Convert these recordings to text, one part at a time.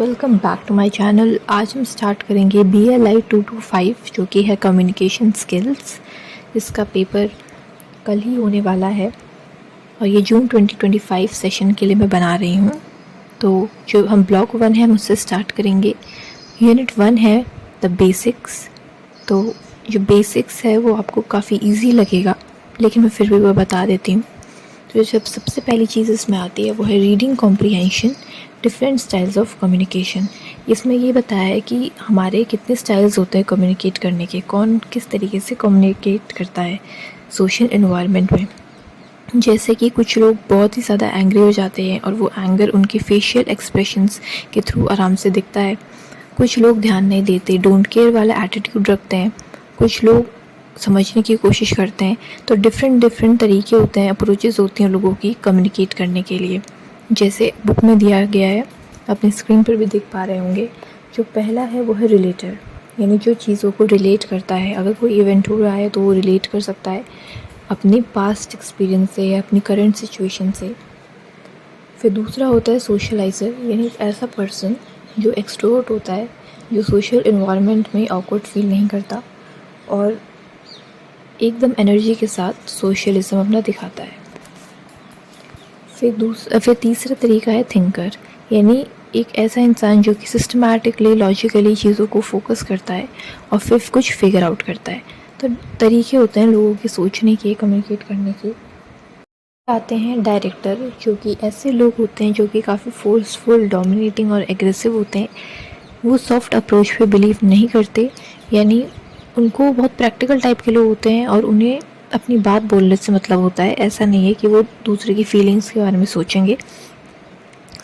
Welcome back to my channel. आज हम start करेंगे BLI 225 जो कि है कम्युनिकेशन स्किल्स। इसका पेपर कल ही होने वाला है और ये जून 2025 सेशन के लिए मैं बना रही हूँ। तो जो हम ब्लॉक 1 है हम उससे स्टार्ट करेंगे। यूनिट 1 है द बेसिक्स। तो जो बेसिक्स है वो आपको काफ़ी इजी लगेगा, लेकिन मैं फिर भी वो बता देती हूँ। तो जब सबसे पहली चीज़ इसमें आती है वो है reading comprehension, different styles of communication. इसमें ये बताया है कि हमारे कितने स्टाइल्स होते हैं कम्युनिकेट करने के, कौन किस तरीके से कम्युनिकेट करता है सोशल एनवायरनमेंट में। जैसे कि कुछ लोग बहुत ही ज़्यादा एंग्री हो जाते हैं और वो एंगर उनके फेशियल एक्सप्रेशंस के थ्रू आराम से दिखता है। कुछ लोग ध्यान नहीं देते, डोंट केयर वाला एटीट्यूड रखते हैं। कुछ लोग समझने की कोशिश करते हैं। तो डिफरेंट तरीके होते हैं, अप्रोचेस होती हैं लोगों की कम्युनिकेट करने के लिए। जैसे बुक में दिया गया है, अपनी स्क्रीन पर भी देख पा रहे होंगे। जो पहला है वो है रिलेटर, यानी जो चीज़ों को रिलेट करता है। अगर कोई इवेंट हो रहा है तो वो रिलेट कर सकता है अपने पास्ट एक्सपीरियंस से या अपनी करंट सिचुएशन से। फिर दूसरा होता है सोशलाइज़र, यानी एक ऐसा पर्सन जो एक्सट्रोवर्ट होता है, जो सोशल इन्वायरमेंट में ऑकवर्ड फील नहीं करता और एकदम एनर्जी के साथ सोशलिज्म अपना दिखाता है। फिर तीसरा तरीका है थिंकर, यानी एक ऐसा इंसान जो कि सिस्टमैटिकली लॉजिकली चीज़ों को फोकस करता है और फिर कुछ फिगर आउट करता है। तो तरीके होते हैं लोगों के सोचने के, कम्युनिकेट करने के। आते हैं डायरेक्टर, जो कि ऐसे लोग होते हैं जो कि काफ़ी फोर्सफुल, डोमिनेटिंग और एग्रेसिव होते हैं। वो सॉफ्ट अप्रोच पे बिलीव नहीं करते, यानी उनको बहुत प्रैक्टिकल टाइप के लोग होते हैं और उन्हें अपनी बात बोलने से मतलब होता है। ऐसा नहीं है कि वो दूसरे की फीलिंग्स के बारे में सोचेंगे।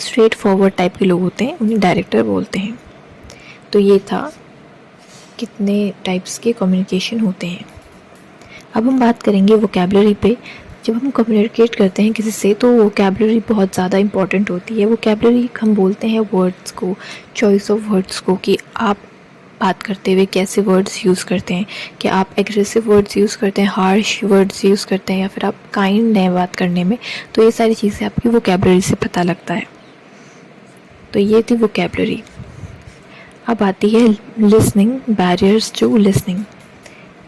स्ट्रेट फॉरवर्ड टाइप के लोग होते हैं, उन्हें डायरेक्टर बोलते हैं। तो ये था कितने टाइप्स के कम्युनिकेशन होते हैं। अब हम बात करेंगे वोकैबुलरी पे। जब हम कम्युनिकेट करते हैं किसी से तो वोकैबुलरी बहुत ज़्यादा इंपॉर्टेंट होती है। वोकैबुलरी हम बोलते हैं वर्ड्स को, चॉइस ऑफ वर्ड्स को, कि आप बात करते हुए कैसे वर्ड्स यूज़ करते हैं। कि आप एग्रेसिव वर्ड्स यूज़ करते हैं, हार्श वर्ड्स यूज़ करते हैं, या फिर आप काइंड हैं बात करने में। तो ये सारी चीज़ें आपकी वोकैबुलरी से पता लगता है। तो ये थी वोकैबुलरी। अब आती है लिसनिंग, बैरियर्स टू लिसनिंग,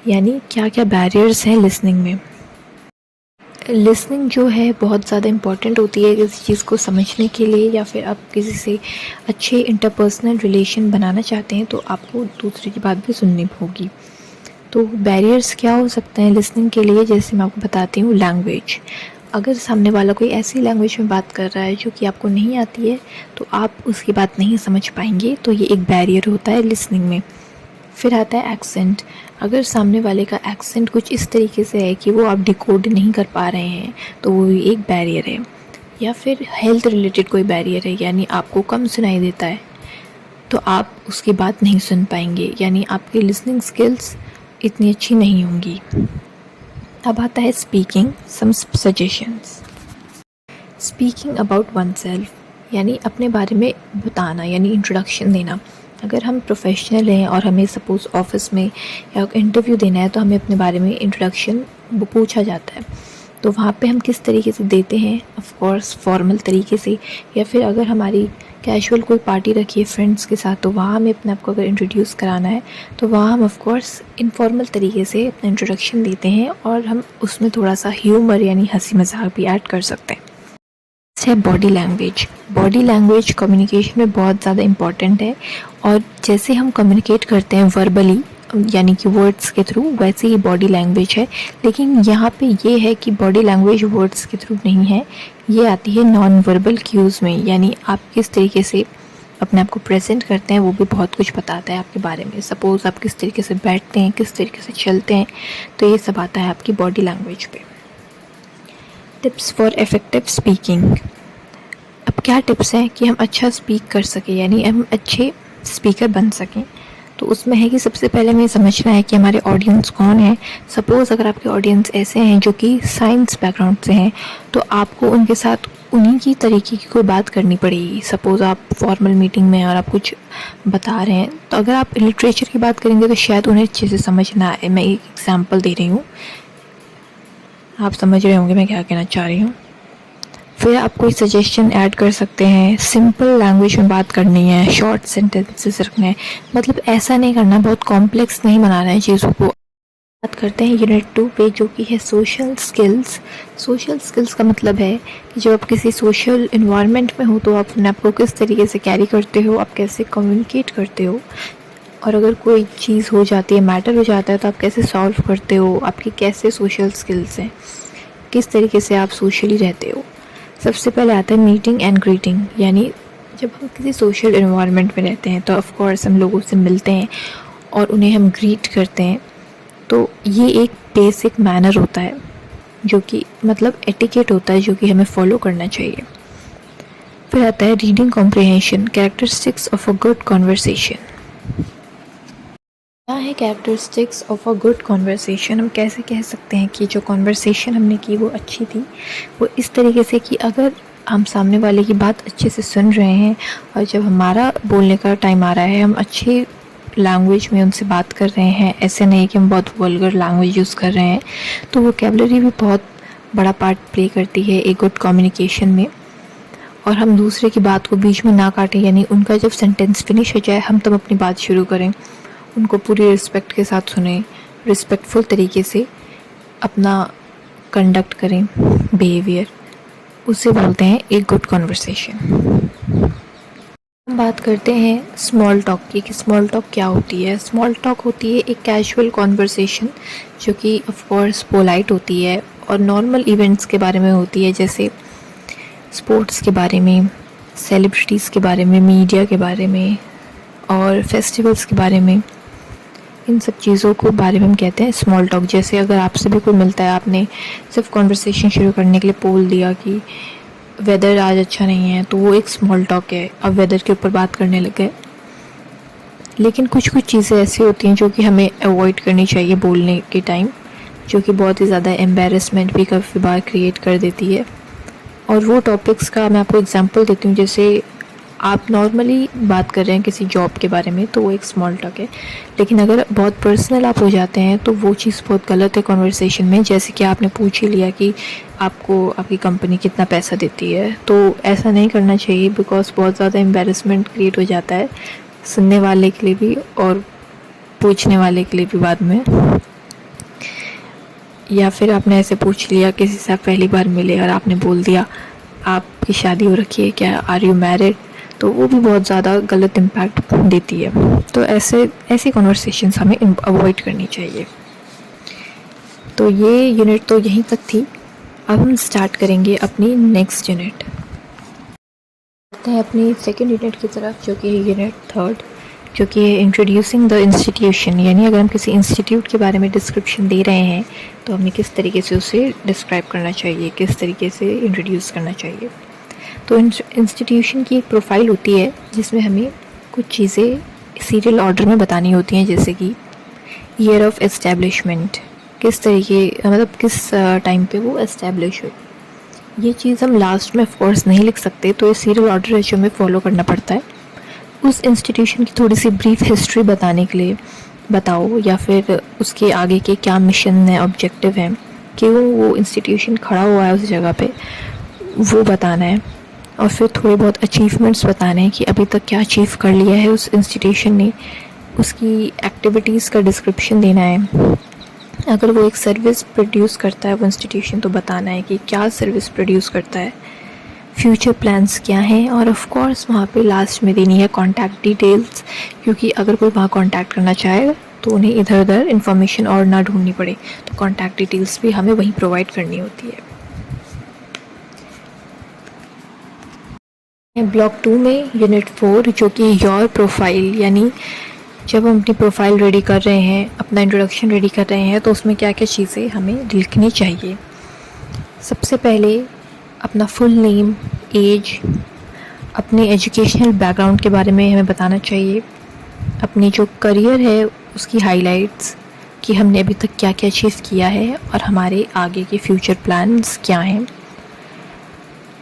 यानी क्या क्या बैरियर्स हैं लिसनिंग में। लिसनिंग जो है बहुत ज़्यादा इम्पॉर्टेंट होती है किसी चीज़ को समझने के लिए, या फिर आप किसी से अच्छे इंटरपर्सनल रिलेशन बनाना चाहते हैं तो आपको दूसरे की बात भी सुननी होगी। तो बैरियर्स क्या हो सकते हैं लिसनिंग के लिए, जैसे मैं आपको बताती हूँ। लैंग्वेज, अगर सामने वाला कोई ऐसी लैंग्वेज में बात कर रहा है जो कि आपको नहीं आती है तो आप उसकी बात नहीं समझ पाएंगे, तो ये एक बैरियर होता है लिसनिंग में। फिर आता है एक्सेंट, अगर सामने वाले का एक्सेंट कुछ इस तरीके से है कि वो आप डिकोड नहीं कर पा रहे हैं तो वो एक बैरियर है। या फिर हेल्थ रिलेटेड कोई बैरियर है, यानी आपको कम सुनाई देता है तो आप उसकी बात नहीं सुन पाएंगे, यानी आपकी लिसनिंग स्किल्स इतनी अच्छी नहीं होंगी। अब आता है speaking, some suggestions. Speaking about oneself, यानी अपने बारे में बताना, यानी इंट्रोडक्शन देना। अगर हम प्रोफेशनल हैं और हमें सपोज़ ऑफिस में या इंटरव्यू देना है तो हमें अपने बारे में इंट्रोडक्शन पूछा जाता है, तो वहाँ पे हम किस तरीके से देते हैं। ऑफ कोर्स फॉर्मल तरीके से, या फिर अगर हमारी कैजुअल कोई पार्टी रखी है फ्रेंड्स के साथ तो वहाँ हमें अपने आप को अगर इंट्रोड्यूस कराना है तो वहाँ हम ऑफ कोर्स इनफॉर्मल तरीके से अपना इंट्रोडक्शन देते हैं और हम उसमें थोड़ा सा ह्यूमर यानी हंसी मजाक भी ऐड कर सकते हैं। है body language. Body language communication में बहुत ज़्यादा इम्पॉर्टेंट है, और जैसे हम कम्युनिकेट करते हैं वर्बली यानी कि वर्ड्स के थ्रू, वैसे ही बॉडी लैंग्वेज है। लेकिन यहाँ पे ये है कि बॉडी लैंग्वेज वर्ड्स के थ्रू नहीं है, ये आती है नॉन वर्बल क्यूज़ में, यानी आप किस तरीके से अपने आप को प्रेजेंट करते हैं वो भी बहुत कुछ बताता है आपके बारे में। सपोज़ आप किस तरीके से बैठते हैं, किस तरीके से चलते हैं, तो ये सब आता है आपकी बॉडी लैंग्वेज पे। Tips for effective speaking. अब क्या टिप्स हैं कि हम अच्छा स्पीक कर सकें, यानी हम अच्छे स्पीकर बन सकें। तो उसमें है कि सबसे पहले हमें समझना है कि हमारे ऑडियंस कौन है। सपोज़ अगर आपके ऑडियंस ऐसे हैं जो कि साइंस बैकग्राउंड से हैं तो आपको उनके साथ उन्हीं की तरीके की कोई बात करनी पड़ेगी। सपोज़ आप फॉर्मल मीटिंग में और आप कुछ बता रहे हैं, तो अगर आप लिटरेचर की बात करेंगे तो शायद उन्हें अच्छे से समझ ना आए। मैं एक एग्जाम्पल दे रही हूँ, आप समझ रहे होंगे मैं क्या कहना चाह रही हूँ। फिर आप कोई सजेशन ऐड कर सकते हैं, सिंपल लैंग्वेज में बात करनी है, शॉर्ट सेंटेंसेस रखने हैं, मतलब ऐसा नहीं करना, बहुत कॉम्प्लेक्स नहीं बनाना है चीज़ों को। बात करते हैं यूनिट 2 पे, जो कि है सोशल स्किल्स। सोशल स्किल्स का मतलब है कि जब आप किसी सोशल इन्वायरमेंट में हो तो आप अपने आप को किस तरीके से कैरी करते हो, आप कैसे कम्युनिकेट करते हो, और अगर कोई चीज़ हो जाती है, मैटर हो जाता है, तो आप कैसे सॉल्व करते हो, आपकी कैसे सोशल स्किल्स हैं, किस तरीके से आप सोशली रहते हो। सबसे पहले आता है मीटिंग एंड ग्रीटिंग, यानी जब हम किसी सोशल इन्वायरमेंट में रहते हैं तो ऑफ कोर्स हम लोगों से मिलते हैं और उन्हें हम ग्रीट करते हैं। तो ये एक बेसिक मैनर होता है, जो कि मतलब एटिकेट होता है, जो कि हमें फॉलो करना चाहिए। फिर आता है reading comprehension, characteristics of a good conversation. क्या है characteristics of a good conversation? हम कैसे कह सकते हैं कि जो कॉन्वर्सेशन हमने की वो अच्छी थी? वो इस तरीके से कि अगर हम सामने वाले की बात अच्छे से सुन रहे हैं और जब हमारा बोलने का टाइम आ रहा है हम अच्छी लैंग्वेज में उनसे बात कर रहे हैं, ऐसे नहीं कि हम बहुत वल्गर लैंग्वेज यूज़ कर रहे हैं। तो वोकैबुलरी भी बहुत बड़ा पार्ट प्ले करती है एक गुड कम्युनिकेशन में। और हम दूसरे की बात को बीच में ना काटें, यानी उनका जब सेंटेंस फिनिश हो जाए हम तब अपनी बात शुरू करें, उनको पूरी रिस्पेक्ट के साथ सुने, रिस्पेक्टफुल तरीके से अपना कंडक्ट करें बिहेवियर, उसे बोलते हैं एक गुड कन्वर्सेशन। हम बात करते हैं स्मॉल टॉक की कि स्मॉल टॉक क्या होती है। स्मॉल टॉक होती है एक कैजुअल कॉन्वर्सेशन जो कि ऑफ कोर्स पोलाइट होती है और नॉर्मल इवेंट्स के बारे में होती है, जैसे स्पोर्ट्स के बारे में, सेलिब्रिटीज़ के बारे में, मीडिया के बारे में और फेस्टिवल्स के बारे में। इन सब चीज़ों को बारे में हम कहते हैं स्मॉल टॉक। जैसे अगर आपसे भी कोई मिलता है, आपने सिर्फ कॉन्वर्सेशन शुरू करने के लिए बोल दिया कि वेदर आज अच्छा नहीं है, तो वो एक स्मॉल टॉक है, अब वेदर के ऊपर बात करने लग गए। लेकिन कुछ कुछ चीज़ें ऐसी होती हैं जो कि हमें अवॉइड करनी चाहिए बोलने के टाइम, जो कि बहुत ही ज़्यादा एम्बेरसमेंट भी काफ़ी बार क्रिएट कर देती है। और वो टॉपिक्स का मैं आपको एग्जांपल देती हूँ। जैसे आप नॉर्मली बात कर रहे हैं किसी जॉब के बारे में तो वो एक स्मॉल टॉक है, लेकिन अगर बहुत पर्सनल आप हो जाते हैं तो वो चीज़ बहुत गलत है कॉन्वर्सेशन में। जैसे कि आपने पूछ ही लिया कि आपको आपकी कंपनी कितना पैसा देती है, तो ऐसा नहीं करना चाहिए, बिकॉज बहुत ज़्यादा एम्बेरसमेंट क्रिएट हो जाता है सुनने वाले के लिए भी और पूछने वाले के लिए भी बाद में। या फिर आपने ऐसे पूछ लिया किसी से, आप पहली बार मिले और आपने बोल दिया आपकी शादी हो रखी है क्या, आर यू मैरिड, तो वो भी बहुत ज़्यादा गलत इम्पैक्ट देती है। तो ऐसी कॉन्वर्सेशंस हमें अवॉइड करनी चाहिए। तो ये यूनिट तो यहीं तक थी। अब हम स्टार्ट करेंगे अपनी नेक्स्ट यूनिट। आते हैं अपनी सेकेंड यूनिट की तरफ, जो कि है यूनिट 3, जो कि है इंट्रोड्यूसिंग द इंस्टीट्यूशन। यानी अगर हम किसी इंस्टीट्यूट के बारे में डिस्क्रिप्शन दे रहे हैं तो हमें किस तरीके से उसे डिस्क्राइब करना चाहिए, किस तरीके से इंट्रोड्यूस करना चाहिए। तो इंस्टीट्यूशन की एक प्रोफाइल होती है जिसमें हमें कुछ चीज़ें सीरियल ऑर्डर में बतानी होती हैं, जैसे कि ईयर ऑफ एस्टैब्लिशमेंट, किस तरीके मतलब किस टाइम पे वो एस्टैब्लिश हुई। ये चीज़ हम लास्ट में ऑफ कोर्स नहीं लिख सकते, तो ये सीरियल ऑर्डर है जो हमें फॉलो करना पड़ता है। उस इंस्टीट्यूशन की थोड़ी सी ब्रीफ हिस्ट्री बताने के लिए बताओ, या फिर उसके आगे के क्या मिशन है, ऑब्जेक्टिव है, क्यों वो इंस्टीट्यूशन खड़ा हुआ है उस जगह पे, वो बताना है। और फिर थोड़े बहुत अचीवमेंट्स बताने हैं कि अभी तक क्या अचीव कर लिया है उस इंस्टीट्यूशन ने, उसकी एक्टिविटीज़ का डिस्क्रिप्शन देना है। अगर वो एक सर्विस प्रोड्यूस करता है वो इंस्टीट्यूशन, तो बताना है कि क्या सर्विस प्रोड्यूस करता है, फ्यूचर प्लान्स क्या हैं, और ऑफ कोर्स वहाँ पे लास्ट में देनी है कॉन्टैक्ट डिटेल्स, क्योंकि अगर कोई वहाँ कॉन्टैक्ट करना चाहे तो उन्हें इधर उधर इन्फॉर्मेशन और ना ढूंढनी पड़े, तो कॉन्टैक्ट डिटेल्स भी हमें वहीं प्रोवाइड करनी होती है। ब्लॉक 2 में यूनिट 4, जो कि योर प्रोफाइल, यानी जब हम अपनी प्रोफाइल रेडी कर रहे हैं, अपना इंट्रोडक्शन रेडी कर रहे हैं, तो उसमें क्या क्या चीज़ें हमें लिखनी चाहिए। सबसे पहले अपना फुल नेम, एज, अपने एजुकेशनल बैकग्राउंड के बारे में हमें बताना चाहिए, अपनी जो करियर है उसकी हाइलाइट्स, कि हमने अभी तक क्या क्या अचीव किया है और हमारे आगे के फ्यूचर प्लान्स क्या हैं,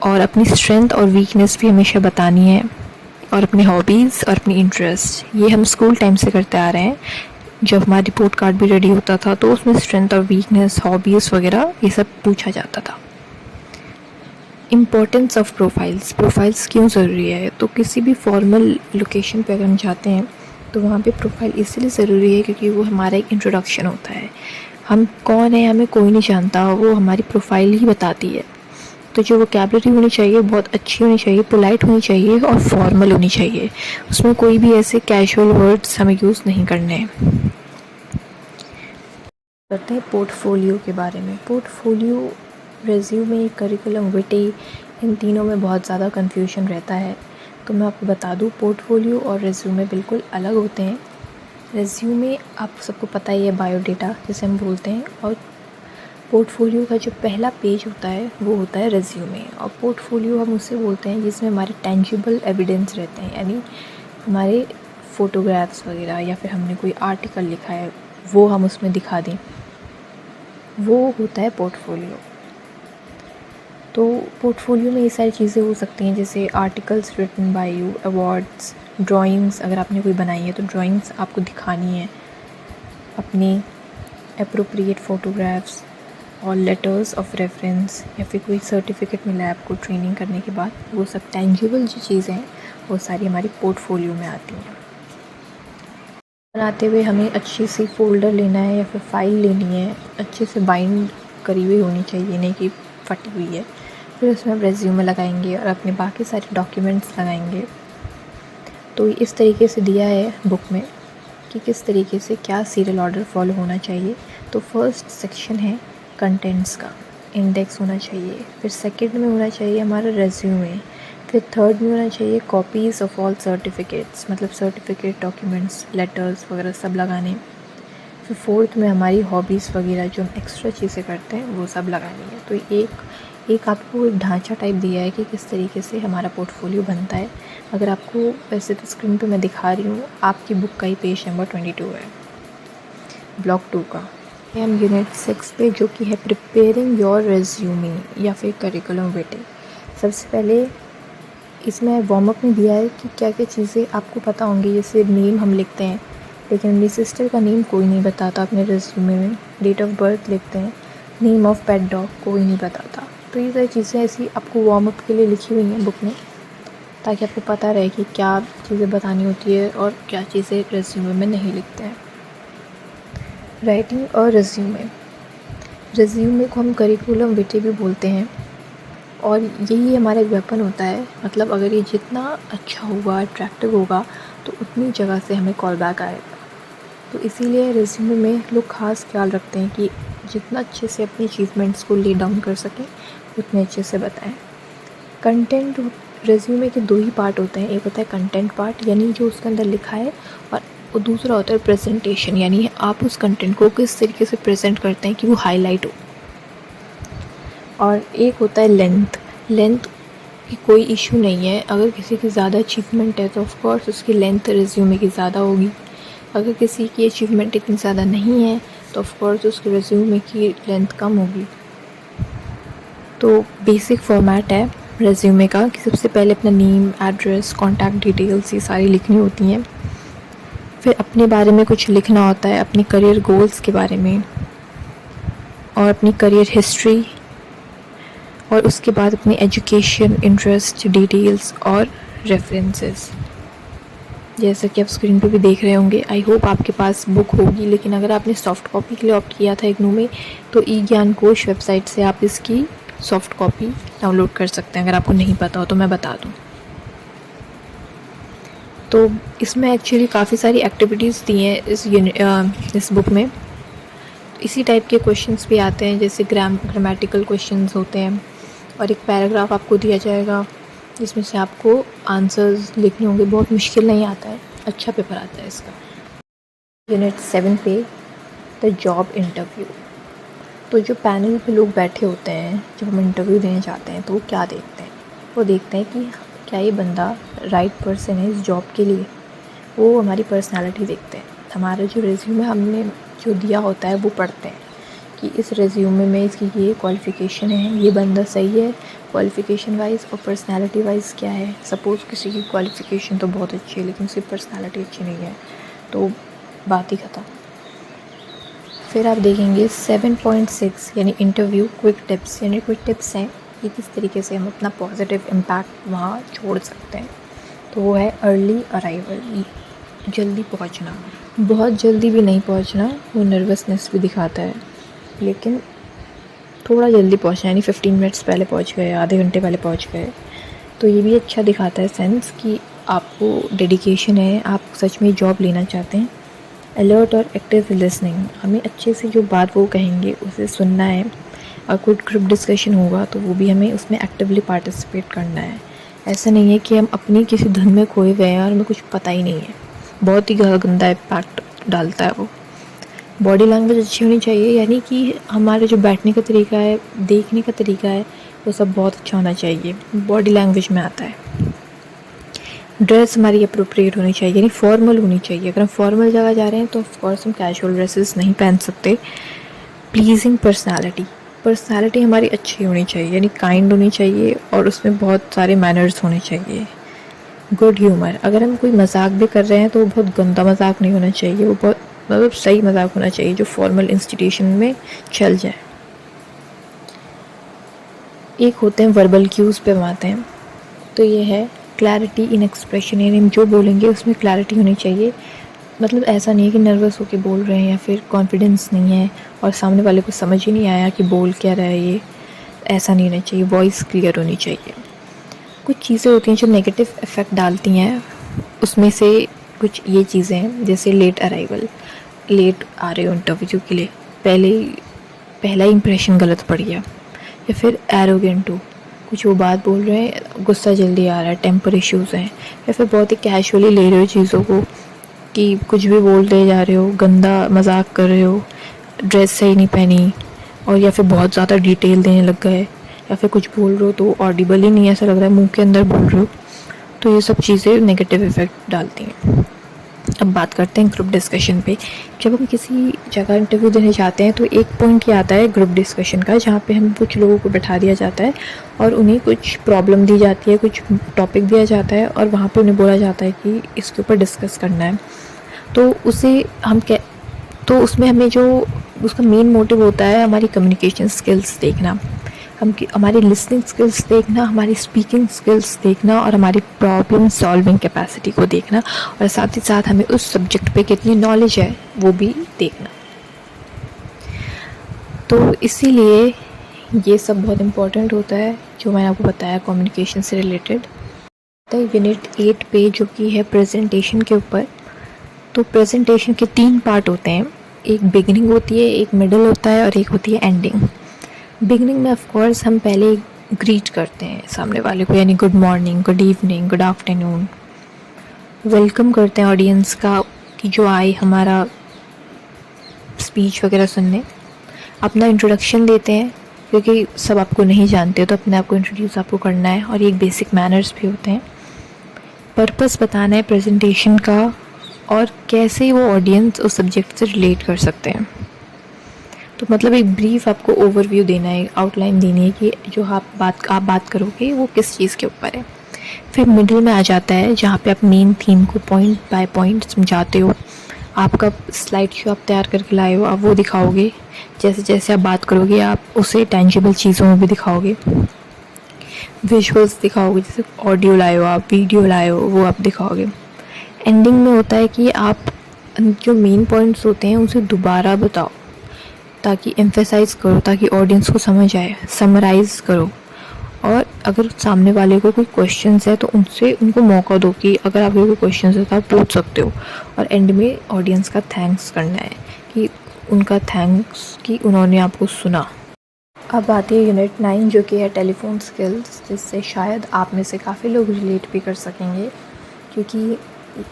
और अपनी स्ट्रेंथ और वीकनेस भी हमेशा बतानी है, और अपने हॉबीज़ और अपनी इंटरेस्ट। ये हम स्कूल टाइम से करते आ रहे हैं, जब हमारा रिपोर्ट कार्ड भी रेडी होता था तो उसमें स्ट्रेंथ और वीकनेस, हॉबीज़ वगैरह ये सब पूछा जाता था। इम्पोर्टेंस ऑफ प्रोफाइल्स क्यों ज़रूरी है? तो किसी भी फॉर्मल लोकेशन पे अगर हम जाते हैं तो वहाँ पे प्रोफाइल इसलिए ज़रूरी है क्योंकि वो हमारा एक इंट्रोडक्शन होता है। हम कौन है हमें कोई नहीं जानता, वो हमारी प्रोफाइल ही बताती है। तो जो वोकैबुलरी होनी चाहिए बहुत अच्छी होनी चाहिए, पोलाइट होनी चाहिए और फॉर्मल होनी चाहिए। उसमें कोई भी ऐसे कैजुअल वर्ड्स हमें यूज़ नहीं करने हैं। करते हैं पोर्टफोलियो के बारे में। पोर्टफोलियो, रेज्यूमे, करिकुलम विटे, इन तीनों में बहुत ज़्यादा कन्फ्यूजन रहता है। तो मैं आपको बता दूँ, पोर्टफोलियो और रेज्यूमे बिल्कुल अलग होते हैं। रेज्यूमे आप सबको पता ही है, बायोडेटा जिसे हम बोलते हैं, और पोर्टफोलियो का जो पहला पेज होता है वो होता है रेज्यूमे। और पोर्टफोलियो हम उसे बोलते हैं जिसमें हमारे टेंजिबल एविडेंस रहते हैं, यानी हमारे फ़ोटोग्राफ्स वगैरह या फिर हमने कोई आर्टिकल लिखा है वो हम उसमें दिखा दें, वो होता है पोर्टफोलियो। तो पोर्टफोलियो में ये सारी चीज़ें हो सकती हैं, जैसे articles written by you, awards, drawings अगर आपने कोई बनाई है तो ड्राइंग्स आपको दिखानी है, अपने अप्रोप्रिएट फ़ोटोग्राफ्स और लेटर्स ऑफ रेफरेंस या फिर कोई सर्टिफिकेट मिला है आपको ट्रेनिंग करने के बाद, वो सब टेंजिबल जो चीज़ें हैं वो सारी हमारी पोर्टफोलियो में आती हैं। बनाते हुए हमें अच्छी सी फ़ोल्डर लेना है या फिर फ़ाइल लेनी है, अच्छे से बाइंड करी हुई होनी चाहिए, नहीं कि फटी हुई है। फिर उसमें हम रेज्यूमे लगाएंगे और अपने बाकी सारे डॉक्यूमेंट्स लगाएंगे। तो इस तरीके से दिया है बुक में कि किस तरीके से क्या सीरियल ऑर्डर फॉलो होना चाहिए। तो फर्स्ट सेक्शन है कंटेंट्स का, इंडेक्स होना चाहिए। फिर सेकंड में होना चाहिए हमारा रेज्यूमे। फिर थर्ड में होना चाहिए कॉपीज़ ऑफ ऑल सर्टिफिकेट्स, मतलब सर्टिफिकेट, डॉक्यूमेंट्स, लेटर्स वगैरह सब लगाने। फिर फोर्थ में हमारी हॉबीज़ वगैरह जो हम एक्स्ट्रा चीज़ें करते हैं वो सब लगानी है। तो एक आपको एक ढांचा टाइप दिया है कि किस तरीके से हमारा पोर्टफोलियो बनता है। अगर आपको, वैसे तो स्क्रीन पे मैं दिखा रही हूँ, आपकी बुक का ही पेज नंबर 22 है, ब्लॉक 2 का। हम यूनिट 6 पे, जो कि है प्रिपेयरिंग योर रेज्यूमे या फिर करिकुलम विटे। सबसे पहले इसमें वार्म अप में दिया है कि क्या क्या चीज़ें आपको पता होंगी। जैसे नेम हम लिखते हैं, लेकिन मेरी सिस्टर का नेम कोई नहीं बताता अपने रेज्यूमे में। डेट ऑफ बर्थ लिखते हैं, नेम ऑफ पेट डॉग कोई नहीं बताता। तो ये सारी चीज़ें ऐसी आपको वार्म अप के लिए लिखी हुई हैं बुक में, ताकि आपको पता रहे कि क्या चीज़ें बतानी होती है और क्या चीज़ें रेज्यूमे में नहीं लिखते हैं। राइटिंग और रेज्यूमे को हम करिकुलम विटे भी बोलते हैं, और यही हमारा एक वेपन होता है। मतलब अगर ये जितना अच्छा होगा, अट्रैक्टिव होगा, तो उतनी जगह से हमें कॉल बैक आएगा। तो इसीलिए रेज्यूमे में लोग ख़ास ख्याल रखते हैं कि जितना अच्छे से अपनी अचीवमेंट्स को ले डाउन कर सकें उतने अच्छे से बताएं। कंटेंट, रेज्यूमे के दो ही पार्ट होते हैं। एक होता है कंटेंट पार्ट, यानी जो उसके अंदर लिखा है, और दूसरा होता है प्रेजेंटेशन, यानी आप उस कंटेंट को किस तरीके से प्रेजेंट करते हैं कि वो हाईलाइट हो। और एक होता है लेंथ की कोई इशू नहीं है। अगर किसी की ज़्यादा अचीवमेंट है तो ऑफ कोर्स उसकी लेंथ रेज्यूमे की ज़्यादा होगी। अगर किसी की अचीवमेंट इतनी ज़्यादा नहीं है तो ऑफ कोर्स उसके रेज्यूमे की लेंथ कम होगी। तो बेसिक फॉर्मेट है रेज्यूमे का कि सबसे पहले अपना नेम, एड्रेस, कॉन्टैक्ट डिटेल्स ये सारी लिखनी होती हैं। फिर अपने बारे में कुछ लिखना होता है, अपने करियर गोल्स के बारे में और अपनी करियर हिस्ट्री, और उसके बाद अपनी एजुकेशन, इंटरेस्ट, डिटेल्स और रेफरेंसेस। जैसा कि आप स्क्रीन पे भी देख रहे होंगे। आई होप आपके पास बुक होगी, लेकिन अगर आपने सॉफ्ट कॉपी के लिए ऑप्ट किया था इग्नू में, तो ई ज्ञान कोश वेबसाइट से आप इसकी सॉफ्ट कॉपी डाउनलोड कर सकते हैं। अगर आपको नहीं पता हो तो मैं बता दूँ। तो इसमें एक्चुअली काफ़ी सारी एक्टिविटीज़ दी हैं इस बुक में। इसी टाइप के क्वेश्चंस भी आते हैं, जैसे ग्रामेटिकल क्वेश्चंस होते हैं, और एक पैराग्राफ आपको दिया जाएगा जिसमें से आपको आंसर्स लिखने होंगे। बहुत मुश्किल नहीं आता है, अच्छा पेपर आता है इसका। यूनिट 7 पे द जॉब इंटरव्यू। तो जो पैनल पे लोग बैठे होते हैं जब हम इंटरव्यू देने जाते हैं, तो वो क्या देखते हैं? वो देखते हैं कि क्या ये बंदा राइट पर्सन है इस जॉब के लिए। वो हमारी पर्सनालिटी देखते हैं। हमारा जो रिज्यूमे हमने जो दिया होता है वो पढ़ते हैं कि इस रिज्यूमे में इसकी ये क्वालिफ़िकेशन है, ये बंदा सही है क्वालिफ़िकेशन वाइज, और पर्सनालिटी वाइज क्या है। सपोज़ किसी की क्वालिफ़िकेशन तो बहुत अच्छी है लेकिन उसकी पर्सनालिटी अच्छी नहीं है, तो बात ही ख़त्म। फिर आप देखेंगे 7.6 यानी इंटरव्यू क्विक टिप्स, यानी क्विक टिप्स हैं कि किस तरीके से हम अपना पॉजिटिव इम्पैक्ट वहाँ छोड़ सकते हैं। तो वो है अर्ली अराइवल, जल्दी पहुँचना। बहुत जल्दी भी नहीं पहुँचना, वो नर्वसनेस भी दिखाता है, लेकिन थोड़ा जल्दी पहुँचना, यानी 15 मिनट्स पहले पहुँच गए, आधे घंटे पहले पहुँच गए, तो ये भी अच्छा दिखाता है सेंस कि आपको डेडिकेशन है, आप सच में जॉब लेना चाहते हैं। अलर्ट और एक्टिव लिसनिंग, हमें अच्छे से जो बात वो कहेंगे उसे सुनना है, और कोई ग्रुप डिस्कशन होगा तो वो भी हमें उसमें एक्टिवली पार्टिसिपेट करना है। ऐसा नहीं है कि हम अपनी किसी धुन में खोए हुए हैं और हमें कुछ पता ही नहीं है, बहुत ही गंदा इम्पैक्ट डालता है वो। बॉडी लैंग्वेज अच्छी होनी चाहिए, यानी कि हमारे जो बैठने का तरीका है, देखने का तरीका है, वो सब बहुत अच्छा होना चाहिए, बॉडी लैंग्वेज में आता है। ड्रेस हमारी अप्रोप्रिएट होनी चाहिए, यानी फॉर्मल होनी चाहिए। अगर हम फॉर्मल जगह जा रहे हैं तो ऑफकोर्स हम कैजुअल ड्रेसेस नहीं पहन सकते। प्लीजिंग पर्सनालिटी हमारी अच्छी होनी चाहिए, यानी काइंड होनी चाहिए, और उसमें बहुत सारे मैनर्स होने चाहिए। गुड ह्यूमर, अगर हम कोई मजाक भी कर रहे हैं तो वो बहुत गंदा मजाक नहीं होना चाहिए, वो बहुत मतलब सही मजाक होना चाहिए जो फॉर्मल इंस्टीट्यूशन में चल जाए। एक होते हैं वर्बल क्यूज़ पे हम आते हैं, तो ये है क्लैरिटी इन एक्सप्रेशन, यानी हम जो बोलेंगे उसमें क्लैरिटी होनी चाहिए। मतलब ऐसा नहीं है कि नर्वस होकर बोल रहे हैं या फिर कॉन्फिडेंस नहीं है और सामने वाले को समझ ही नहीं आया कि बोल क्या रहा है ये, ऐसा नहीं होना चाहिए। वॉइस क्लियर होनी चाहिए। कुछ चीज़ें होती हैं जो नेगेटिव इफ़ेक्ट डालती हैं, उसमें से कुछ ये चीज़ें हैं, जैसे लेट अराइवल, लेट आ रहे हो इंटरव्यू के लिए, पहला इंप्रेशन गलत पड़ गया, या फिर एरोगेंट हो, कुछ वो बात बोल रहे हैं, गुस्सा जल्दी आ रहा है, टेम्पर इश्यूज़ हैं, या फिर बहुत ही कैजुअली ले रहे हो चीज़ों को कि कुछ भी बोलते जा रहे हो, गंदा मजाक कर रहे हो, ड्रेस सही नहीं पहनी, और या फिर बहुत ज़्यादा डिटेल देने लग गए, या फिर कुछ बोल रहे हो तो ऑडिबल ही नहीं, ऐसा लग रहा है मुंह के अंदर बोल रहे हो। तो ये सब चीज़ें नेगेटिव इफ़ेक्ट डालती हैं। अब बात करते हैं ग्रुप डिस्कशन पे। जब हम किसी जगह इंटरव्यू देने जाते हैं तो एक पॉइंट ये आता है ग्रुप डिस्कशन का, जहाँ पे हम कुछ लोगों को बैठा दिया जाता है और उन्हें कुछ प्रॉब्लम दी जाती है, कुछ टॉपिक दिया जाता है, और वहाँ पे उन्हें बोला जाता है कि इसके ऊपर डिस्कस करना है। तो तो उसमें हमें जो उसका मेन मोटिव होता है हमारी कम्युनिकेशन स्किल्स देखना, हमारी लिसनिंग स्किल्स देखना, हमारी स्पीकिंग स्किल्स देखना, और हमारी प्रॉब्लम सॉल्विंग कैपेसिटी को देखना, और साथ ही साथ हमें उस सब्जेक्ट पे कितनी नॉलेज है वो भी देखना। तो इसीलिए ये सब बहुत इम्पोर्टेंट होता है जो मैंने आपको बताया कम्युनिकेशन से रिलेटेड। तो यूनिट 8 पे जो कि है प्रेजेंटेशन के ऊपर, तो प्रेजेंटेशन के 3 पार्ट होते हैं, एक बिगिनिंग होती है, एक मिडल होता है, और एक होती है एंडिंग। बिगिनिंग में ऑफ कोर्स हम पहले ग्रीट करते हैं सामने वाले को, यानी good morning, good evening, good afternoon, welcome करते हैं ऑडियंस का कि जो आए हमारा स्पीच वगैरह सुनने। अपना इंट्रोडक्शन देते हैं, क्योंकि सब आपको नहीं जानते तो अपने आप को इंट्रोड्यूस आपको करना है, और ये एक बेसिक मैनर्स भी होते हैं। पर्पस बताना है प्रेजेंटेशन का, और कैसे वो ऑडियंस उस सब्जेक्ट से रिलेट कर सकते हैं। तो मतलब एक ब्रीफ आपको ओवरव्यू देना है, आउटलाइन देनी है कि जो आप बात करोगे वो किस चीज़ के ऊपर है। फिर मिडिल में आ जाता है जहाँ पे आप मेन थीम को पॉइंट बाय पॉइंट समझाते हो। आपका स्लाइड शो आप तैयार करके लाए हो, आप वो दिखाओगे। जैसे जैसे आप बात करोगे आप उसे टेंजिबल चीज़ों में भी दिखाओगे, विजुअल्स दिखाओगे, जैसे ऑडियो लाए हो आप, वीडियो लाए हो, वो आप दिखाओगे। एंडिंग में होता है कि आप जो मेन पॉइंट्स होते हैं उसे दोबारा बताओ, ताकि एम्फेसाइज़ करो, ताकि ऑडियंस को समझ आए, समराइज़ करो। और अगर सामने वाले को कोई क्वेश्चंस है तो उनको मौका दो कि अगर आपके कोई क्वेश्चंस है तो आप पूछ सकते हो। और एंड में ऑडियंस का थैंक्स करना है, कि उनका थैंक्स कि उन्होंने आपको सुना। अब आती है यूनिट 9 जो कि है टेलीफोन स्किल्स, जिससे शायद आप में से काफ़ी लोग रिलेट भी कर सकेंगे, क्योंकि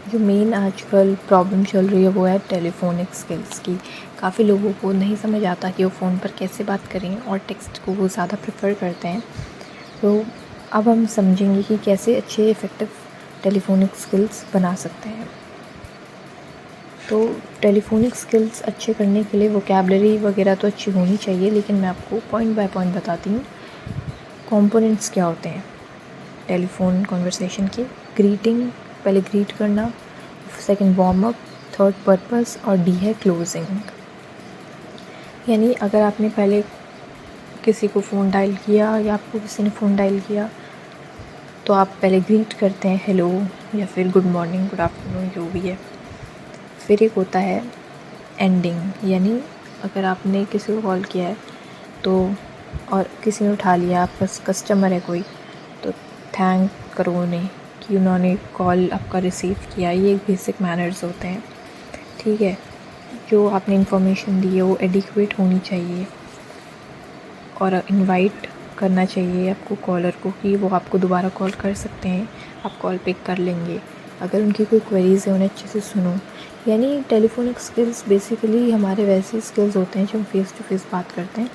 जो मेन आजकल प्रॉब्लम चल रही है वो है टेलीफोनिक स्किल्स की। काफ़ी लोगों को नहीं समझ आता कि वो फ़ोन पर कैसे बात करें, और टेक्स्ट को वो ज़्यादा प्रेफर करते हैं। तो अब हम समझेंगे कि कैसे अच्छे इफ़ेक्टिव टेलीफोनिक स्किल्स बना सकते हैं। तो टेलीफोनिक स्किल्स अच्छे करने के लिए वोकैबलरी वगैरह तो अच्छी होनी चाहिए, लेकिन मैं आपको पॉइंट बाय पॉइंट बताती हूँ कंपोनेंट्स क्या होते हैं टेलीफोन कन्वर्सेशन के। ग्रीटिंग, पहले ग्रीट करना, second warm up, third purpose, और डी है क्लोजिंग। यानी अगर आपने पहले किसी को फ़ोन डायल किया या आपको किसी ने फ़ोन डायल किया तो आप पहले ग्रीट करते हैं हेलो या फिर गुड मॉर्निंग, गुड आफ्टरनून, जो भी है। फिर एक होता है एंडिंग, यानी अगर आपने किसी को कॉल किया है तो और किसी ने उठा लिया, आपका कस्टमर है कोई, तो थैंक करो उन्हें कि उन्होंने कॉल आपका रिसीव किया। ये बेसिक मैनर्स होते हैं, ठीक है। जो आपने इन्फॉर्मेशन दी है वो एडिक्वेट होनी चाहिए और इनवाइट करना चाहिए आपको कॉलर को कि वो आपको दोबारा कॉल कर सकते हैं, आप कॉल पिक कर लेंगे। अगर उनकी कोई क्वेरीज़ है उन्हें अच्छे से सुनो। यानी टेलीफोनिक स्किल्स बेसिकली हमारे वैसे स्किल्स होते हैं जो हम फेस टू फेस बात करते हैं,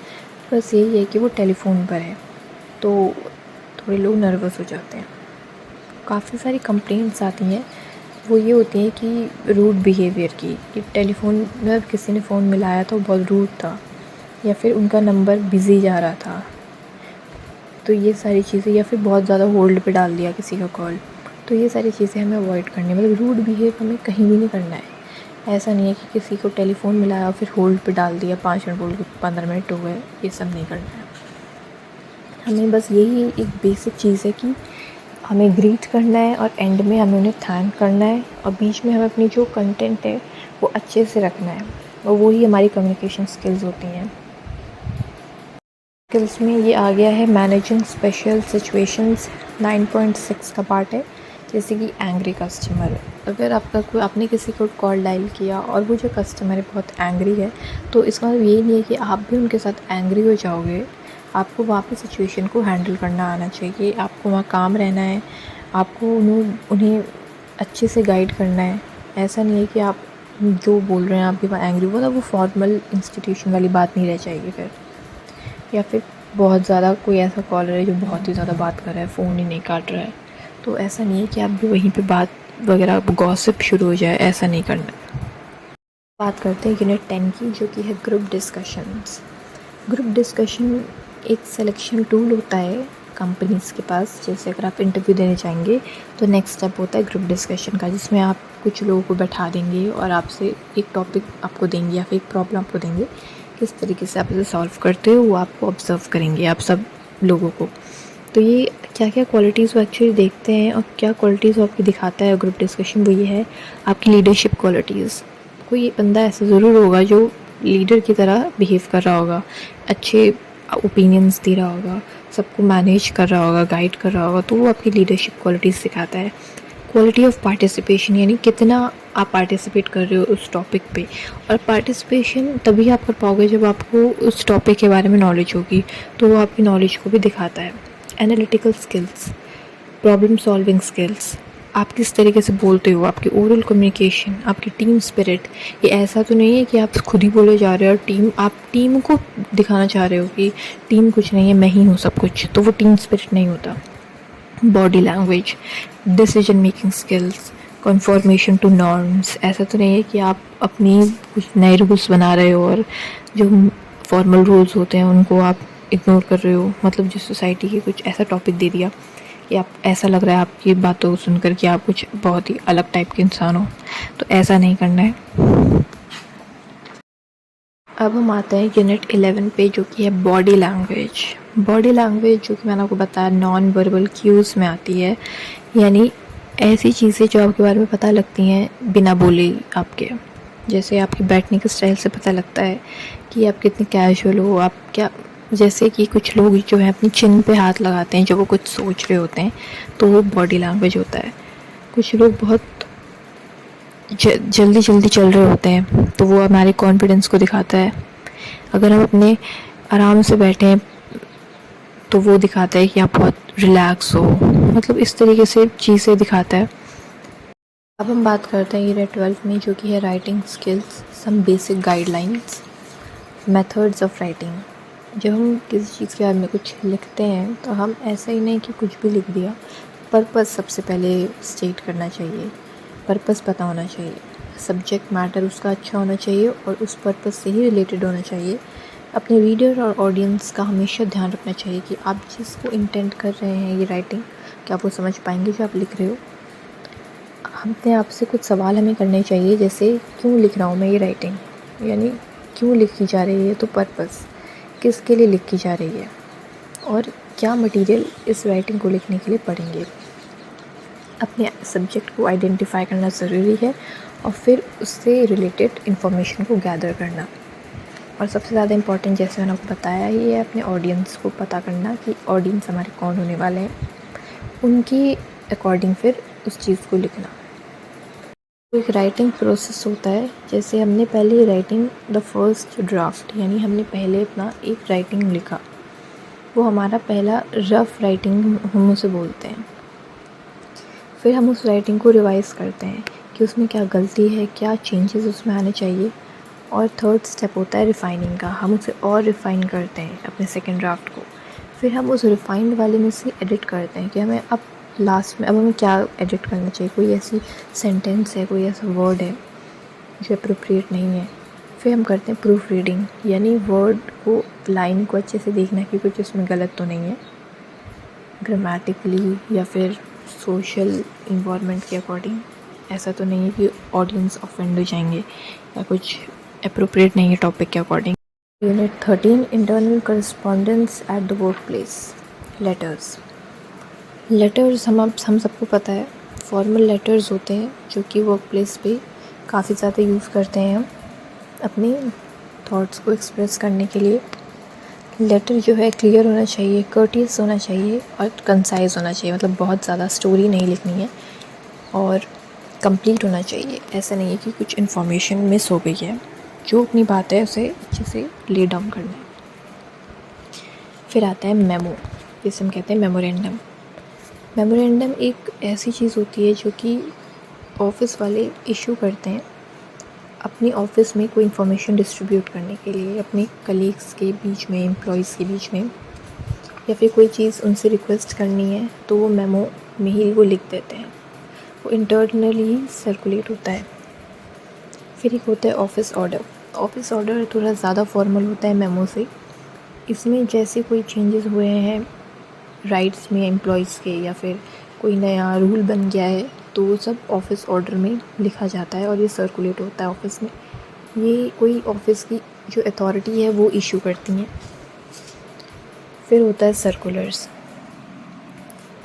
बस यही है कि वो टेलीफोन पर है तो थोड़े लोग नर्वस हो जाते हैं। काफ़ी सारी कंप्लेंट्स आती हैं, वो ये होती हैं कि रूड बिहेवियर की, कि टेलीफोन में किसी ने फ़ोन मिलाया तो बहुत रूड था या फिर उनका नंबर बिज़ी जा रहा था, तो ये सारी चीज़ें, या फिर बहुत ज़्यादा होल्ड पे डाल दिया किसी का कॉल, तो ये सारी चीज़ें हमें अवॉइड करनी है। मतलब रूड बिहेव हमें कहीं भी नहीं करना है। ऐसा नहीं है कि किसी को टेलीफ़ोन मिलाया और फिर होल्ड पे डाल दिया, 5 मिनट बोल के 15 मिनट हो गए, ये सब नहीं करना है हमें। बस यही एक बेसिक चीज़ है कि हमें ग्रीट करना है और एंड में हमें उन्हें थैंक करना है, और बीच में हमें अपनी जो कंटेंट है वो अच्छे से रखना है, और वही हमारी कम्युनिकेशन स्किल्स होती हैं। स्किल्स में ये आ गया है मैनेजिंग स्पेशल सिचुएशंस, 9.6 का पार्ट है। जैसे कि एंग्री कस्टमर, अगर आपने किसी को कॉल डायल किया और वो जो कस्टमर है बहुत एंग्री है, तो इसका मतलब ये नहीं है कि आप भी उनके साथ एंग्री हो जाओगे। आपको वहाँ पे सिचुएशन को हैंडल करना आना चाहिए, आपको वहाँ काम रहना है, आपको उन्हें अच्छे से गाइड करना है। ऐसा नहीं है कि आप जो बोल रहे हैं आप भी वहाँ एंग्री हो, वो फॉर्मल इंस्टीट्यूशन वाली बात नहीं रह जाएगी फिर। या फिर बहुत ज़्यादा कोई ऐसा कॉलर है जो बहुत ही ज़्यादा बात कर रहा है, फ़ोन ही नहीं काट रहा है, तो ऐसा नहीं है कि आप भी वहीं पे बात वगैरह गॉसिप शुरू हो जाए, ऐसा नहीं करना। बात करते हैं यूनिट 10 की, जो कि है ग्रुप डिस्कशंस। ग्रुप डिस्कशन एक सिलेक्शन टूल होता है कंपनीज़ के पास। जैसे अगर आप इंटरव्यू देने जाएंगे तो नेक्स्ट स्टेप होता है ग्रुप डिस्कशन का, जिसमें आप कुछ लोगों को बैठा देंगे और आपसे एक टॉपिक आपको देंगे या फिर एक प्रॉब्लम आपको देंगे, किस तरीके से आप इसे सॉल्व करते हो वो आपको ऑब्ज़र्व करेंगे आप सब लोगों को। तो ये क्या क्या क्वालिटीज़ वो एक्चुअली देखते हैं और क्या क्वालिटीज़ वो आपकी दिखाता है ग्रुप डिस्कशन, वो ये है आपकी लीडरशिप क्वालिटीज़। कोई बंदा ऐसा ज़रूर होगा जो लीडर की तरह बिहेव कर रहा होगा, अच्छे ओपिनियंस दे रहा होगा, सबको मैनेज कर रहा होगा, गाइड कर रहा होगा, तो वो आपकी लीडरशिप क्वालिटीज़ सिखाता है। क्वालिटी ऑफ पार्टिसिपेशन, यानी कितना आप पार्टिसिपेट कर रहे हो उस टॉपिक पे, और पार्टिसिपेशन तभी आप कर पाओगे जब आपको उस टॉपिक के बारे में नॉलेज होगी, तो वो आपकी नॉलेज को भी दिखाता है। Analytical skills, problem solving skills, आप किस तरीके से बोलते हो, आपकी ओरल कम्युनिकेशन, आपकी टीम स्पिरिट। ये ऐसा तो नहीं है कि आप खुद ही बोले जा रहे हो और आप टीम को दिखाना चाह रहे हो कि टीम कुछ नहीं है, मैं ही हूँ सब कुछ, तो वो टीम स्पिरिट नहीं होता। Body language, decision making skills, confirmation to norms, ऐसा तो नहीं है कि आप अपनी कुछ नए रूल्स बना रहे हो और जो फॉर्मल रूल्स होते हैं उनको आप इग्नोर कर रहे हो। मतलब जो सोसाइटी की कुछ ऐसा टॉपिक दे दिया कि आप ऐसा लग रहा है आपकी बातों को सुनकर कि आप कुछ बहुत ही अलग टाइप के इंसान हो, तो ऐसा नहीं करना है। अब हम आते हैं यूनिट 11 पे, जो कि है बॉडी लैंग्वेज। बॉडी लैंग्वेज जो कि मैंने आपको बताया नॉन वर्बल क्यूज़ में आती है, यानी ऐसी चीज़ें जो आपके बारे में पता लगती हैं बिना बोले आपके। जैसे आपके बैठने के स्टाइल से पता लगता है कि आप कितने कैजुअल हो, आप क्या, जैसे कि कुछ लोग जो है अपनी चिन पे हाथ लगाते हैं जब वो कुछ सोच रहे होते हैं, तो वो बॉडी लैंग्वेज होता है। कुछ लोग बहुत जल्दी जल्दी चल रहे होते हैं, तो वो हमारे कॉन्फिडेंस को दिखाता है। अगर हम अपने आराम से बैठे हैं तो वो दिखाता है कि आप बहुत रिलैक्स हो, मतलब इस तरीके से चीज़ें दिखाता है। अब हम बात करते हैं यूनिट 12 में, जो कि है writing skills, some basic guidelines, methods of writing. जब हम किसी चीज़ के बारे में कुछ लिखते हैं तो हम ऐसा ही नहीं कि कुछ भी लिख दिया, पर्पस सबसे पहले स्टेट करना चाहिए, पर्पस पता होना चाहिए, सब्जेक्ट मैटर उसका अच्छा होना चाहिए और उस पर्पस से ही रिलेटेड होना चाहिए। अपने रीडर और ऑडियंस का हमेशा ध्यान रखना चाहिए कि आप जिसको इंटेंट कर रहे हैं ये राइटिंग, क्या आप वो समझ पाएंगे जो आप लिख रहे हो। अपने आप से कुछ सवाल हमें करने चाहिए, जैसे क्यों लिख रहा हूँ मैं ये राइटिंग, यानी क्यों लिखी जा रही है, तो पर्पस, किसके लिए लिखी जा रही है और क्या मटेरियल इस राइटिंग को लिखने के लिए पढ़ेंगे। अपने सब्जेक्ट को आइडेंटिफाई करना ज़रूरी है और फिर उससे रिलेटेड इन्फॉर्मेशन को गैदर करना। और सबसे ज़्यादा इम्पॉर्टेंट, जैसे मैंने आपको बताया ही है, अपने ऑडियंस को पता करना कि ऑडियंस हमारे कौन होने वाले हैं, उनकी अकॉर्डिंग फिर उस चीज़ को लिखना। तो एक राइटिंग प्रोसेस होता है, जैसे हमने पहले राइटिंग द फर्स्ट ड्राफ्ट, यानी हमने पहले अपना एक राइटिंग लिखा, वो हमारा पहला रफ़ राइटिंग हम उसे बोलते हैं। फिर हम उस राइटिंग को रिवाइज़ करते हैं कि उसमें क्या गलती है, क्या चेंजेस उसमें आने चाहिए। और थर्ड स्टेप होता है रिफ़ाइनिंग का, हम उसे और रिफ़ाइन करते हैं अपने सेकंड ड्राफ्ट को। फिर हम उस रिफ़ाइंड वाले में से एडिट करते हैं कि हमें अब लास्ट में अब हमें क्या एडिट करना चाहिए, कोई ऐसी सेंटेंस है, कोई ऐसा वर्ड है जो अप्रोप्रिएट नहीं है। फिर हम करते हैं प्रूफ रीडिंग, यानी वर्ड को, लाइन को अच्छे से देखना कि कुछ उसमें गलत तो नहीं है ग्रामेटिकली या फिर सोशल इन्वायरमेंट के अकॉर्डिंग। ऐसा तो नहीं है कि ऑडियंस ऑफेंड हो जाएंगे या कुछ अप्रोप्रिएट नहीं है टॉपिक के according. Unit 13, internal correspondence at the work place. Letters हम सबको पता है, फॉर्मल लेटर्स होते हैं जो कि वर्क प्लेस पे काफ़ी ज़्यादा यूज़ करते हैं हम अपने थॉट्स को एक्सप्रेस करने के लिए। लेटर जो है क्लियर होना चाहिए, कर्टियस होना चाहिए और कंसाइज होना चाहिए, मतलब बहुत ज़्यादा स्टोरी नहीं लिखनी है और कंप्लीट होना चाहिए। ऐसा नहीं है कि कुछ इन्फॉर्मेशन मिस हो गई है, जो अपनी बात है उसे अच्छे से ले डाउन करना है। फिर आता है मेमो, जिसे हम कहते हैं मेमोरेंडम। मेमोरेंडम एक ऐसी चीज़ होती है जो कि ऑफिस वाले इशू करते हैं अपनी ऑफ़िस में कोई इन्फॉर्मेशन डिस्ट्रीब्यूट करने के लिए, अपने कलीग्स के बीच में, एम्प्लॉयज़ के बीच में, या फिर कोई चीज़ उनसे रिक्वेस्ट करनी है तो वो मेमो में ही वो लिख देते हैं, वो इंटरनली सर्कुलेट होता है। फिर एक होता है ऑफ़िस ऑर्डर। ऑफ़िस ऑर्डर थोड़ा ज़्यादा फॉर्मल होता है मेमो से। इसमें जैसे कोई चेंजेस हुए हैं राइट्स में एम्प्लॉयज़ के, या फिर कोई नया रूल बन गया है, तो वो सब ऑफ़िस ऑर्डर में लिखा जाता है और ये सर्कुलेट होता है ऑफ़िस में। ये कोई ऑफ़िस की जो अथॉरिटी है वो इशू करती हैं। फिर होता है सर्कुलर्स।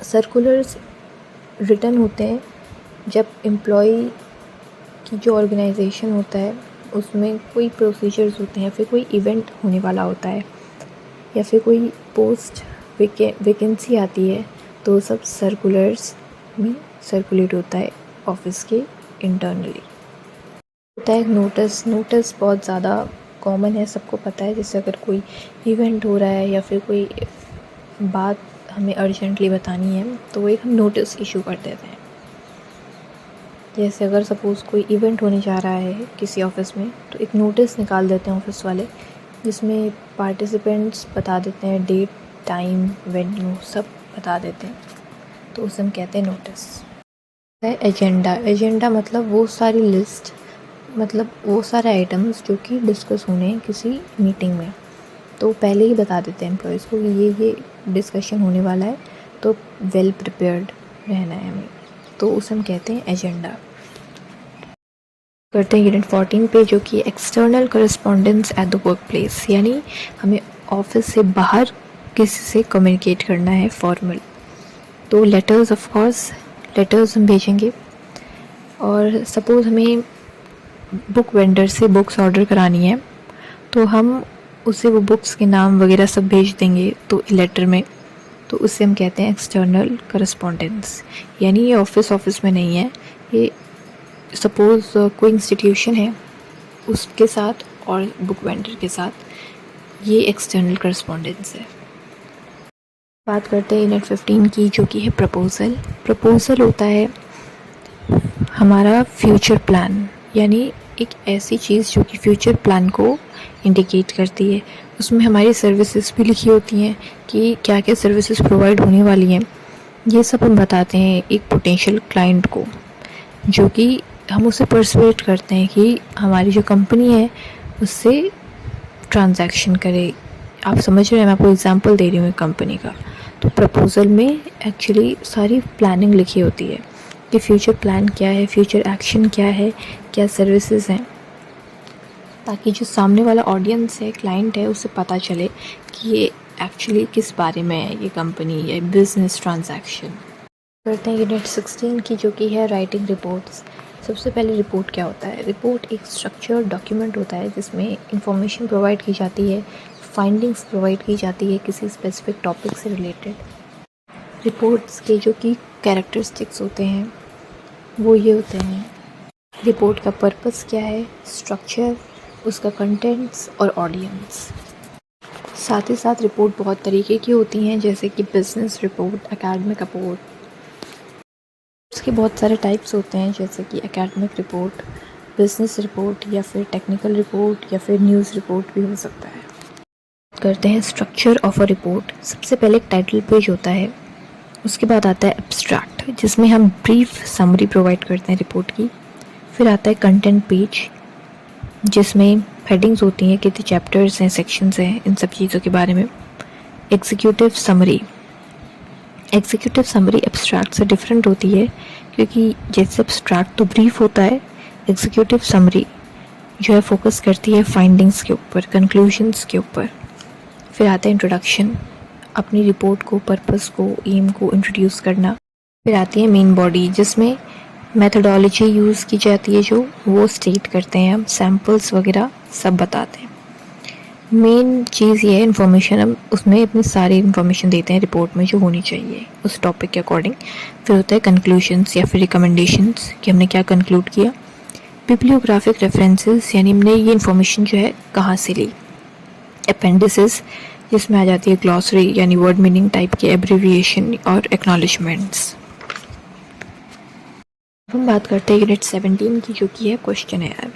सर्कुलर्स रिटन होते हैं जब एम्प्लॉय की जो ऑर्गेनाइजेशन होता है उसमें कोई प्रोसीजर्स होते हैं, फिर कोई इवेंट होने वाला होता है, या फिर कोई पोस्ट वैकेंसी आती है, तो सब सर्कुलर्स में सर्कुलेट होता है ऑफिस के इंटरनली। होता है नोटिस बहुत ज़्यादा कॉमन है, सबको पता है। जैसे अगर कोई इवेंट हो रहा है या फिर कोई बात हमें अर्जेंटली बतानी है तो एक हम नोटिस इशू कर देते हैं। जैसे अगर सपोज़ कोई इवेंट होने जा रहा है किसी ऑफ़िस में, तो एक नोटिस निकाल देते हैं ऑफ़िस वाले, जिसमें पार्टिसिपेंट्स बता देते हैं डेट, टाइम, वेन्यू सब बता देते हैं, तो उसे हम कहते हैं नोटिस। है एजेंडा मतलब वो सारी लिस्ट, मतलब वो सारे आइटम्स जो कि डिस्कस होने हैं किसी मीटिंग में, तो पहले ही बता देते हैं एम्प्लॉयज़ को कि ये डिस्कशन होने वाला है, तो वेल प्रिपेयर्ड रहना है हमें, तो उसे हम कहते हैं एजेंडा। करते हैं यूनिट 14 पे, जो कि external correspondence at the work place, यानी हमें ऑफिस से बाहर किसी से कम्युनिकेट करना है फॉर्मल। तो लेटर्स, ऑफ कोर्स लेटर्स हम भेजेंगे। और सपोज़ हमें बुक वेंडर से बुक्स ऑर्डर करानी है, तो हम उसे वो बुक्स के नाम वगैरह सब भेज देंगे तो लेटर में, तो उससे हम कहते हैं एक्सटर्नल करस्पॉन्डेंस। यानी ये ऑफिस में नहीं है, ये सपोज़ कोई इंस्टीट्यूशन है उसके साथ और बुक वेंडर के साथ, ये एक्सटर्नल करस्पॉन्डेंस है। बात करते हैं यूनिट 15 की, जो कि है प्रपोज़ल होता है हमारा फ्यूचर प्लान, यानी एक ऐसी चीज़ जो कि फ्यूचर प्लान को इंडिकेट करती है। उसमें हमारी सर्विसेज भी लिखी होती हैं कि क्या क्या सर्विसेज प्रोवाइड होने वाली हैं, ये सब हम बताते हैं एक पोटेंशियल क्लाइंट को, जो कि हम उसे परसुएट करते हैं कि हमारी जो कंपनी है उससे ट्रांजैक्शन करे। आप समझ रहे हैं, मैं आपको एग्जांपल दे रही हूँ एक कंपनी का। तो प्रपोज़ल में एक्चुअली सारी प्लानिंग लिखी होती है कि फ्यूचर प्लान क्या है, फ्यूचर एक्शन क्या है, क्या सर्विसेज हैं। ताकि जो सामने वाला ऑडियंस है, क्लाइंट है, उसे पता चले कि ये एक्चुअली किस बारे में है, ये कंपनी या बिज़नेस ट्रांजैक्शन। करते हैं यूनिट 16 की, जो कि है राइटिंग रिपोर्ट्स। सबसे पहले रिपोर्ट क्या होता है? रिपोर्ट एक स्ट्रक्चर्ड डॉक्यूमेंट होता है जिसमें इंफॉर्मेशन प्रोवाइड की जाती है, फाइंडिंग्स प्रोवाइड की जाती है किसी स्पेसिफिक टॉपिक से रिलेटेड। रिपोर्ट्स के जो कि कैरेक्टरिस्टिक्स होते हैं वो ये होते हैं: रिपोर्ट का पर्पस क्या है, स्ट्रक्चर, उसका कंटेंट्स और ऑडियंस। साथ ही साथ रिपोर्ट बहुत तरीके की होती हैं, जैसे कि बिजनेस रिपोर्ट, एकेडमिक रिपोर्ट। उसके बहुत सारे टाइप्स होते हैं, जैसे कि एकेडमिक रिपोर्ट, बिजनेस रिपोर्ट, या फिर टेक्निकल रिपोर्ट, या फिर न्यूज़ रिपोर्ट भी हो सकता है। करते हैं स्ट्रक्चर ऑफ अ रिपोर्ट। सबसे पहले एक टाइटल पेज होता है, उसके बाद आता है एब्स्ट्रैक्ट जिसमें हम ब्रीफ समरी प्रोवाइड करते हैं रिपोर्ट की। फिर आता है कंटेंट पेज जिसमें हेडिंग्स होती हैं, कितने चैप्टर्स हैं, सेक्शंस हैं, इन सब चीज़ों के बारे में। Executive summary. Executive summary abstract से डिफरेंट होती है, क्योंकि जैसे एब्स्ट्रैक्ट तो ब्रीफ होता है, एग्जीक्यूटिव समरी जो है फोकस करती है फाइंडिंग्स के ऊपर, कंक्लूजन्स के ऊपर। फिर आता है इंट्रोडक्शन, अपनी रिपोर्ट को, पर्पस को, एम को इंट्रोड्यूस करना। फिर आती है मेन बॉडी जिसमें मेथडोलॉजी यूज़ की जाती है, जो वो स्टेट करते हैं, हम सैम्पल्स वगैरह सब बताते हैं। मेन चीज़ ये है इन्फॉर्मेशन, हम उसमें अपनी सारी इन्फॉर्मेशन देते हैं रिपोर्ट में जो होनी चाहिए उस टॉपिक के अकॉर्डिंग। फिर होता है कंक्लूशंस या फिर रिकमेंडेशंस कि हमने क्या कंक्लूड किया। बिब्लियोग्राफिक रेफरेंसेस यानी हमने ये इन्फॉर्मेशन जो है कहाँ से ली। अपेंडिसेस जिसमें आ जाती है ग्लॉसरी यानी वर्ड मीनिंग टाइप के एब्रिविएशन और एक्नॉलेजमेंट्स। हम बात करते हैं यूनिट 17 की, जो कि है क्वेश्चनेयर।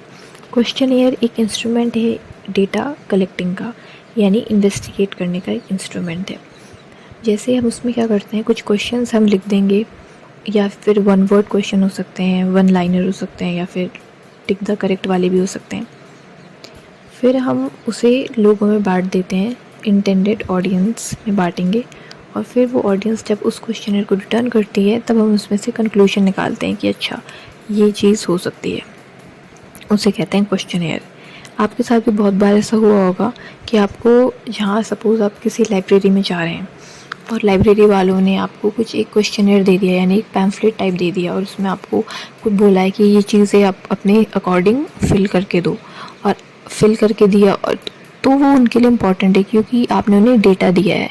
क्वेश्चनेयर एक इंस्ट्रूमेंट है डेटा कलेक्टिंग का, यानी इन्वेस्टिगेट करने का एक इंस्ट्रूमेंट है। जैसे हम उसमें क्या करते हैं, कुछ क्वेश्चंस हम लिख देंगे, या फिर वन वर्ड क्वेश्चन हो सकते हैं, वन लाइनर हो सकते हैं, या फिर टिक द करेक्ट वाले भी हो सकते हैं। फिर हम उसे लोगों में बांट देते हैं, इंटेंडेड ऑडियंस में बांटेंगे, और फिर वो ऑडियंस जब उस क्वेश्चनर को रिटर्न करती है तब हम उसमें से कंक्लूजन निकालते हैं कि अच्छा ये चीज़ हो सकती है, उसे कहते हैं क्वेश्चनर। आपके साथ भी बहुत बार ऐसा हुआ होगा कि आपको, जहाँ सपोज़ आप किसी लाइब्रेरी में जा रहे हैं और लाइब्रेरी वालों ने आपको कुछ एक क्वेश्चनर दे दिया, यानी एक पैम्फलेट टाइप दे दिया, और उसमें आपको कुछ बोला है कि ये चीज़ें आप अपने अकॉर्डिंग फिल करके दो, और फिल करके दिया, और तो वो उनके लिए इम्पॉर्टेंट है क्योंकि आपने उन्हें डेटा दिया है।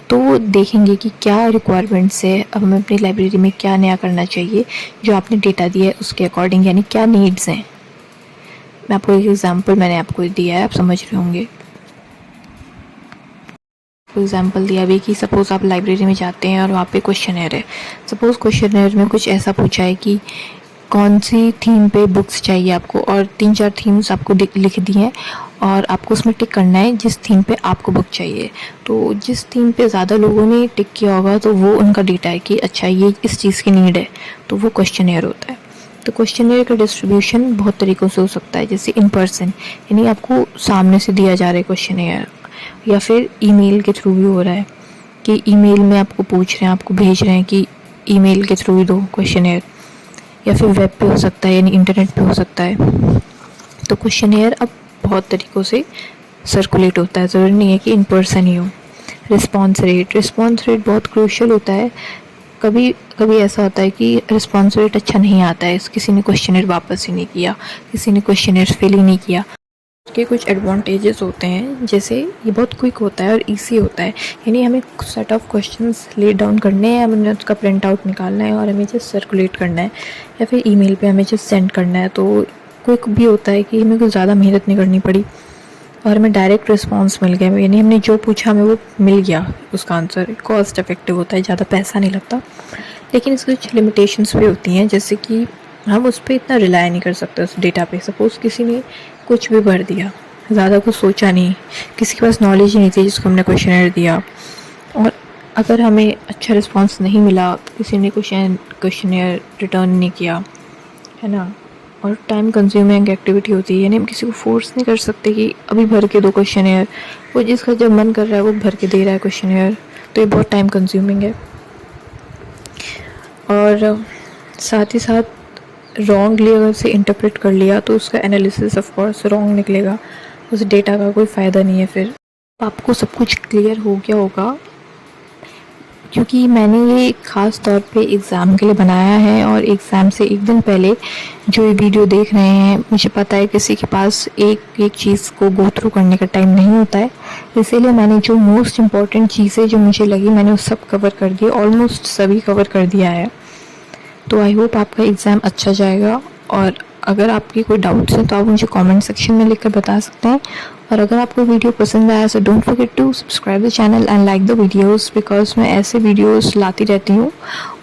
तो वो देखेंगे कि क्या रिक्वायरमेंट्स है, अब हमें अपनी लाइब्रेरी में क्या नया करना चाहिए जो आपने डेटा दिया है उसके अकॉर्डिंग, यानी क्या नीड्स हैं। मैं आपको एक एग्जांपल मैंने आपको दिया है, आप समझ रहे होंगे। एग्जांपल दिया भी कि सपोज़ आप लाइब्रेरी में जाते हैं और वहाँ पे क्वेश्चनर है। सपोज़ क्वेश्चनर में कुछ ऐसा पूछा है कि कौन सी थीम पे बुक्स चाहिए आपको, और 3-4 थीम्स आपको लिख दी हैं, और आपको उसमें टिक करना है जिस थीम पे आपको बुक चाहिए। तो जिस थीम पे ज़्यादा लोगों ने टिक किया होगा तो वो उनका डेटा है कि अच्छा ये इस चीज़ की नीड है, तो वो क्वेश्चनर होता है। तो क्वेश्चनर का डिस्ट्रीब्यूशन बहुत तरीक़ों से हो सकता है, जैसे इन पर्सन यानी आपको सामने से दिया जा रहा है क्वेश्चनर, या फिर ईमेल के थ्रू भी हो रहा है कि ईमेल में आपको पूछ रहे हैं, आपको भेज रहे हैं कि ईमेल के थ्रू ही दो क्वेश्चनर, या फिर वेब पे हो सकता है यानी इंटरनेट पे हो सकता है। तो क्वेश्चनर अब बहुत तरीक़ों से सर्कुलेट होता है, ज़रूरी नहीं है कि इन पर्सन ही हो। रिस्पॉन्स रेट बहुत क्रूशियल होता है। कभी कभी ऐसा होता है कि रिस्पॉन्स रेट अच्छा नहीं आता है, किसी ने क्वेश्चनर वापस ही नहीं किया, किसी ने क्वेश्चनर फिल ही नहीं किया। उसके कुछ एडवांटेजेस होते हैं, जैसे ये बहुत क्विक होता है और इजी होता है, यानी हमें set of questions lay down करने हैं, हमें उसका प्रिंट आउट निकालना है और हमें जस्ट सर्कुलेट करना है, या फिर ईमेल पे हमें जस्ट सेंड करना है। तो क्विक भी होता है कि हमें कुछ ज़्यादा मेहनत नहीं करनी पड़ी और हमें डायरेक्ट रिस्पॉन्स मिल गया, यानी हमने जो पूछा हमें वो मिल गया उसका आंसर। कॉस्ट इफेक्टिव होता है, ज़्यादा पैसा नहीं लगता। लेकिन इसकी कुछ लिमिटेशंस भी होती हैं, जैसे कि हम उस पर इतना रिलाई नहीं कर सकते उस डेटा पे। सपोज़ किसी ने कुछ भी भर दिया, ज़्यादा कुछ सोचा नहीं, किसी के पास नॉलेज ही नहीं थी जिसको हमने क्वेश्चनर दिया, और अगर हमें अच्छा रिस्पांस नहीं मिला, किसी ने क्वेश्चनर रिटर्न नहीं किया, है ना, और टाइम कंज्यूमिंग एक्टिविटी होती है, यानी हम किसी को फोर्स नहीं कर सकते कि अभी भर के दो क्वेश्चनर, वो जिसका जब मन कर रहा है वो भर के दे रहा है क्वेश्चनर, तो ये बहुत टाइम कंज्यूमिंग है। और साथ ही साथ रॉन्गली अगर से इंटरप्रेट कर लिया तो उसका एनालिसिस ऑफ कोर्स रॉन्ग निकलेगा, उस डेटा का कोई फ़ायदा नहीं है फिर। आपको सब कुछ क्लियर हो गया होगा, क्योंकि मैंने ये ख़ास तौर पे एग्ज़ाम के लिए बनाया है और एग्ज़ाम से एक दिन पहले जो ये वीडियो देख रहे हैं, मुझे पता है किसी के पास एक एक चीज़ को गो थ्रू करने का टाइम नहीं होता है, इसीलिए मैंने जो मोस्ट इम्पॉर्टेंट चीज़ें जो मुझे लगी मैंने वो सब कवर कर दिए, ऑलमोस्ट सभी कवर कर दिया है। तो आई होप आपका एग्ज़ाम अच्छा जाएगा, और अगर आपकी कोई डाउट्स हैं तो आप मुझे कमेंट सेक्शन में लिखकर बता सकते हैं। और अगर आपको वीडियो पसंद आया तो don't forget to subscribe the channel and like the videos, because मैं ऐसे वीडियोस लाती रहती हूँ।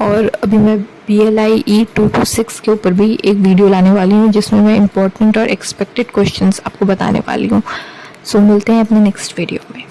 और अभी मैं BLI E226 के ऊपर भी एक वीडियो लाने वाली हूँ जिसमें मैं इंपॉर्टेंट और एक्सपेक्टेड क्वेश्चंस आपको बताने वाली हूँ। सो मिलते हैं अपने नेक्स्ट वीडियो में।